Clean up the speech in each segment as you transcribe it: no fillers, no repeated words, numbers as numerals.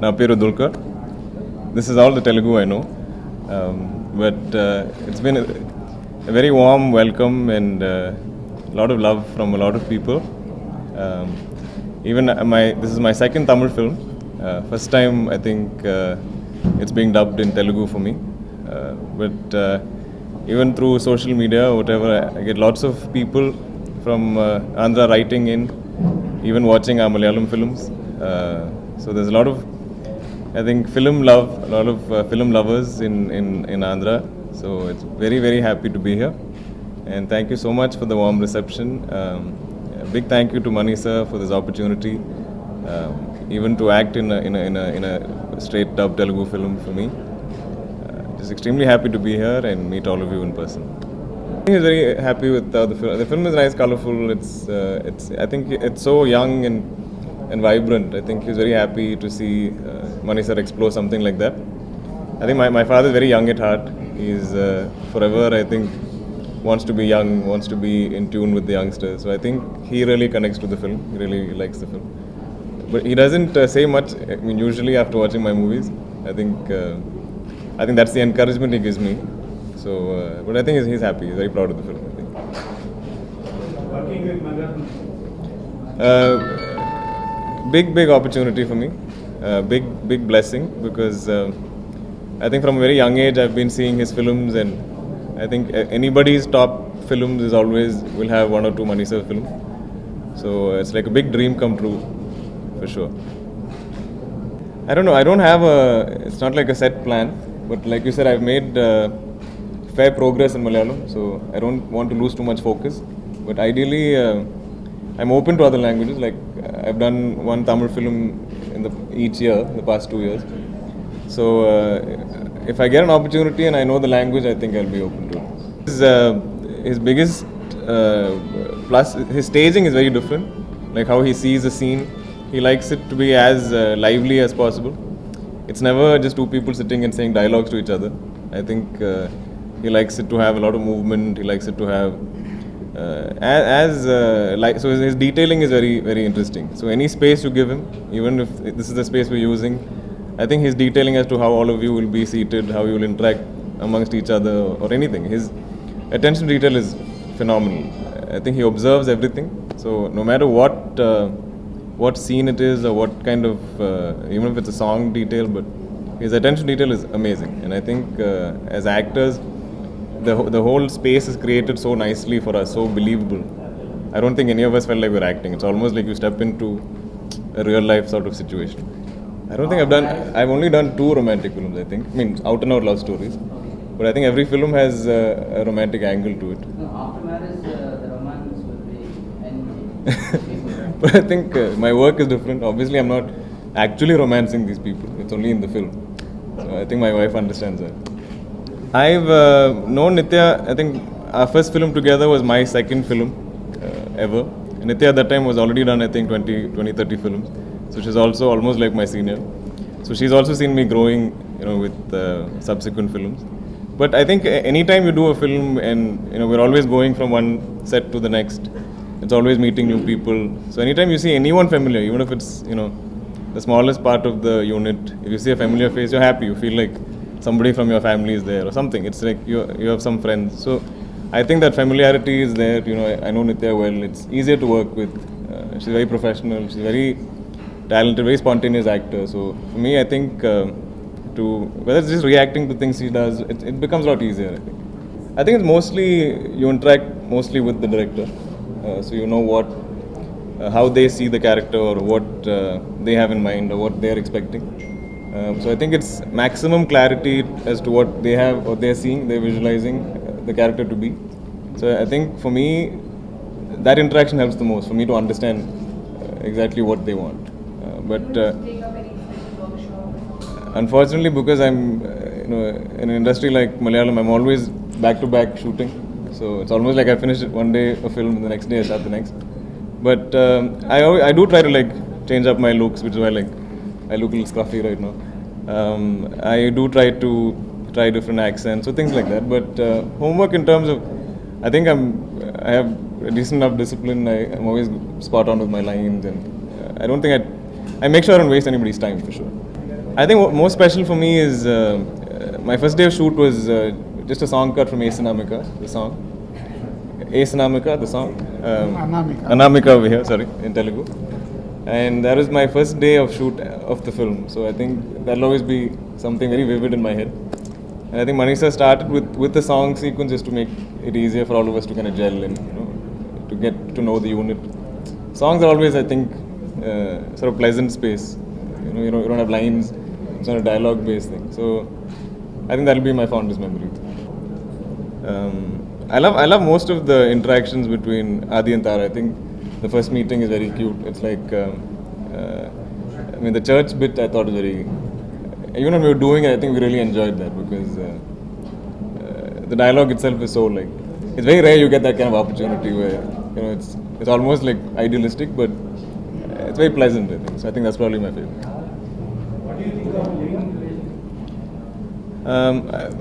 నా పేరు Dulquer. This is all the Telugu I know, but it's been a very warm welcome and a lot of love from a lot of people. Even this is my second Tamil film. First time I think it's being dubbed in Telugu for me, but even through social media or whatever, I get lots of people from Andhra writing in, even watching our Malayalam films. So there's a lot of, I think, film love, a lot of film lovers in Andhra. So it's very, very happy to be here. And thank you so much for the warm reception. A big thank you to Mani sir for this opportunity, even to act in a straight dub Telugu film for me. Just extremely happy to be here and meet all of you in person. I think he's very happy with the film. The film is nice, colorful. It's I think it's so young and vibrant. I think he's very happy to see Mani sir explore something like that. I think my father is very young at heart. He's forever, I think, wants to be young, wants to be in tune with the youngsters. So I think he really connects to the film. He really likes the film. But he doesn't say much. I mean, usually after watching my movies, I think that's the encouragement he gives me. So, but I think he's happy. He's very proud of the film, I think. Working with Malayalam? Big opportunity for me. Big blessing, because I think from a very young age I've been seeing his films, and I think anybody's top films is always will have one or two Mani sir films. So it's like a big dream come true, for sure. I don't know. I don't have it's not like a set plan, but like you said, I've made fair progress in Malayalam, so I don't want to lose too much focus. But ideally, I'm open to other languages. Like I've done one Tamil film each year, the past 2 years. So if I get an opportunity and I know the language, I think I'll be open to it. His biggest plus, his staging is very different. Like how he sees a scene, he likes it to be as lively as possible. It's never just two people sitting and saying dialogues to each other. I think he likes it to have a lot of movement. He likes it to have so his detailing is very, very interesting. So any space you give him, even if this is the space we're using, I think his detailing as to how all of you will be seated, how you will interact amongst each other or anything, his attention to detail is phenomenal. I think he observes everything. So no matter what scene it is or what kind of, even if it's a song detail, but his attention to detail is amazing. And I think as actors, the whole space is created so nicely for us, so believable. I don't think any of us felt like we're acting. It's almost like you step into a real life sort of situation. I don't think I've only done 2 romantic films, I think. I mean, out and out love stories. But I think every film has a romantic angle to it. No, after marriage, the romance will be ending. But I think my work is different. Obviously, I'm not actually romancing these people. It's only in the film. So I think my wife understands that. I've known Nithya, I think our first film together was my second film ever. And Nithya at that time was already done, I think, 20-30 films. So she's also almost like my senior. So she's also seen me growing, with subsequent films. But I think anytime you do a film and, we're always going from one set to the next. It's always meeting new people. So anytime you see anyone familiar, even if it's, the smallest part of the unit, if you see a familiar face, you're happy. You feel like somebody from your family is there or something. It's like you have some friends. So I think that familiarity is there. I know Nithya well. It's easier to work with. She's very professional. She's very talented, very spontaneous actor. So for me, I think whether it's just reacting to things she does, it becomes a lot easier, I think. I think it's mostly, you interact mostly with the director. So you know how they see the character or what they have in mind or what they're expecting. So I think it's maximum clarity as to what they have or they're seeing, they're visualizing the character to be. So I think for me, that interaction helps the most for me to understand exactly what they want. But unfortunately, because I'm in an industry like Malayalam, I'm always back to back shooting. So it's almost like I finish one day a film, the next day I start the next. But I do try to change up my looks, which is why I look a little scruffy right now. I do try to try different accents, so things like that. But homework in terms of, I think I have a decent enough discipline. I'm always spot on with my lines, and I don't think I make sure I don't waste anybody's time, for sure. I think what most special for me is my first day of shoot was just a song cut from Ace Anamika, the song. Ace Anamika, the song. Anamika. Anamika over here, sorry, in Telugu. And that was my first day of shoot of the film. So I think that'll always be something very vivid in my head. And I think Manisha started with the song sequence just to make it easier for all of us to kind of gel and, you know, to get to know the unit. Songs are always, I think, sort of pleasant space. You don't have lines. It's not a dialogue-based thing. So I think that'll be my fondest memory. I love most of the interactions between Adi and Tara. I think the first meeting is very cute. It's like, I mean, the church bit I thought was very. Even when we were doing it, I think we really enjoyed that because the dialogue itself is so like. It's very rare you get that kind of opportunity where, you know, it's almost like idealistic, but it's very pleasant. I think so. I think that's probably my favorite. What do you think of living relationship?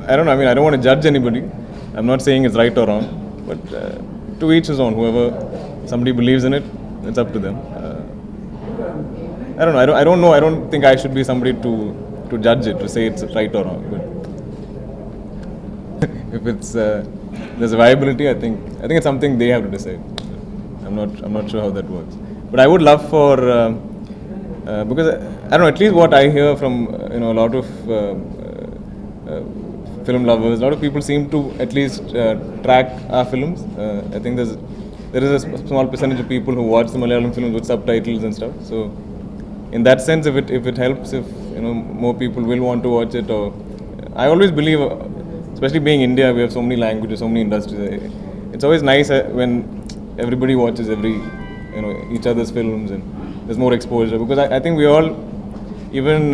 I don't know. I mean, I don't want to judge anybody. I'm not saying it's right or wrong, but to each his own. Whoever somebody believes in it, it's up to them. I don't know. I don't know. I don't think I should be somebody to judge it, to say it's right or wrong. But if it's there's a viability, I think it's something they have to decide. I'm not sure how that works. But I would love for because I don't know. At least what I hear from a lot of film lovers, a lot of people seem to at least track our films. I think there is a small percentage of people who watch the Malayalam films with subtitles and stuff. So in that sense, if it helps, if more people will want to watch it, or I always believe, especially being India, we have so many languages, so many industries. It's always nice when everybody watches each other's films and there's more exposure, because I think we all even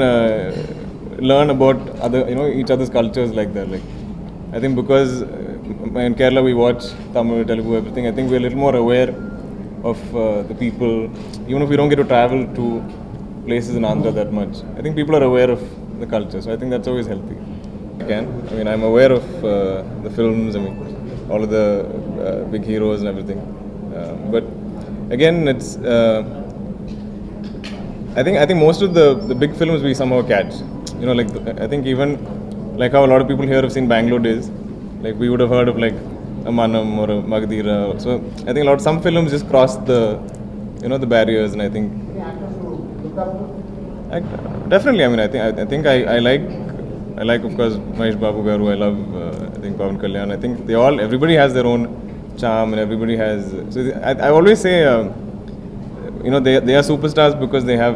learn about each other's cultures like that. Like I think because in Kerala we watch Tamil, Telugu, everything. I think we're a little more aware of the people, even if we don't get to travel to places in Andhra that much. I think people are aware of the culture, so I think that's always healthy. I mean, I'm aware of the films. I mean, all of the big heroes and everything. But again, it's. I think most of the big films we somehow catch. Like I think even like how a lot of people here have seen Bangalore Days. Like we would have heard of like a Manam or a Magadira. So I think some films just cross the barriers, and I think. Definitely, I mean, I think I like of course Mahesh Babu Garu. I love I think Pawan Kalyan. I think everybody has their own charm, and everybody has. So I always say, they are superstars because they have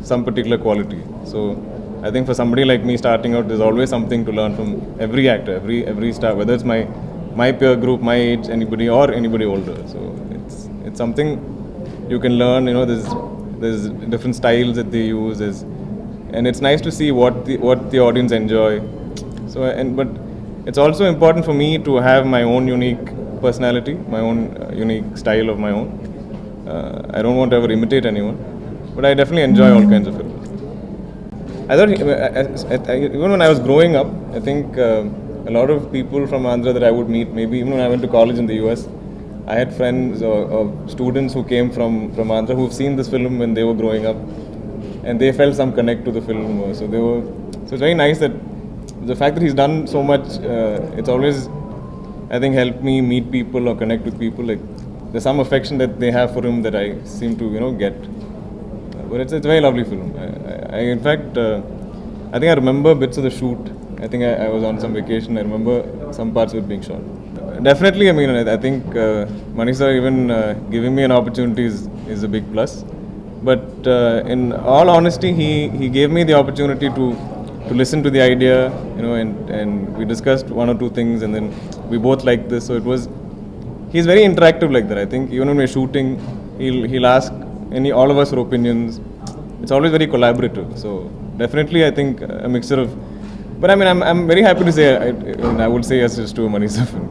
some particular quality. So I think for somebody like me starting out, there's always something to learn from every actor, every star, whether it's my peer group, my age, anybody or anybody older. So it's something you can learn. There's different styles that they use, and it's nice to see what the audience enjoy. So but it's also important for me to have my own unique personality, my own unique style of my own. I don't want to ever imitate anyone, but I definitely enjoy all kinds of films. I thought even when I was growing up, I think a lot of people from Andhra that I would meet, maybe even when I went to college in the US, I had friends or students who came from Andhra who've seen this film when they were growing up, and they felt some connect to the film. So it's very nice that the fact that he's done so much, it's always, I think, helped me meet people or connect with people. Like there's some affection that they have for him that I seem to get. But it's a very lovely film. In fact, I think I remember bits of the shoot. I think I was on some vacation. I remember some parts of it being shot. Definitely, I mean, I think Manisha even giving me an opportunity is a big plus. But in all honesty, he gave me the opportunity to listen to the idea, and we discussed one or two things, and then we both liked this. So he's very interactive like that. I think even when we're shooting, he'll ask all of us for opinions. It's always very collaborative. So definitely, I think a mixture of. But I mean, I'm very happy to say I would say yes to a Manisha film.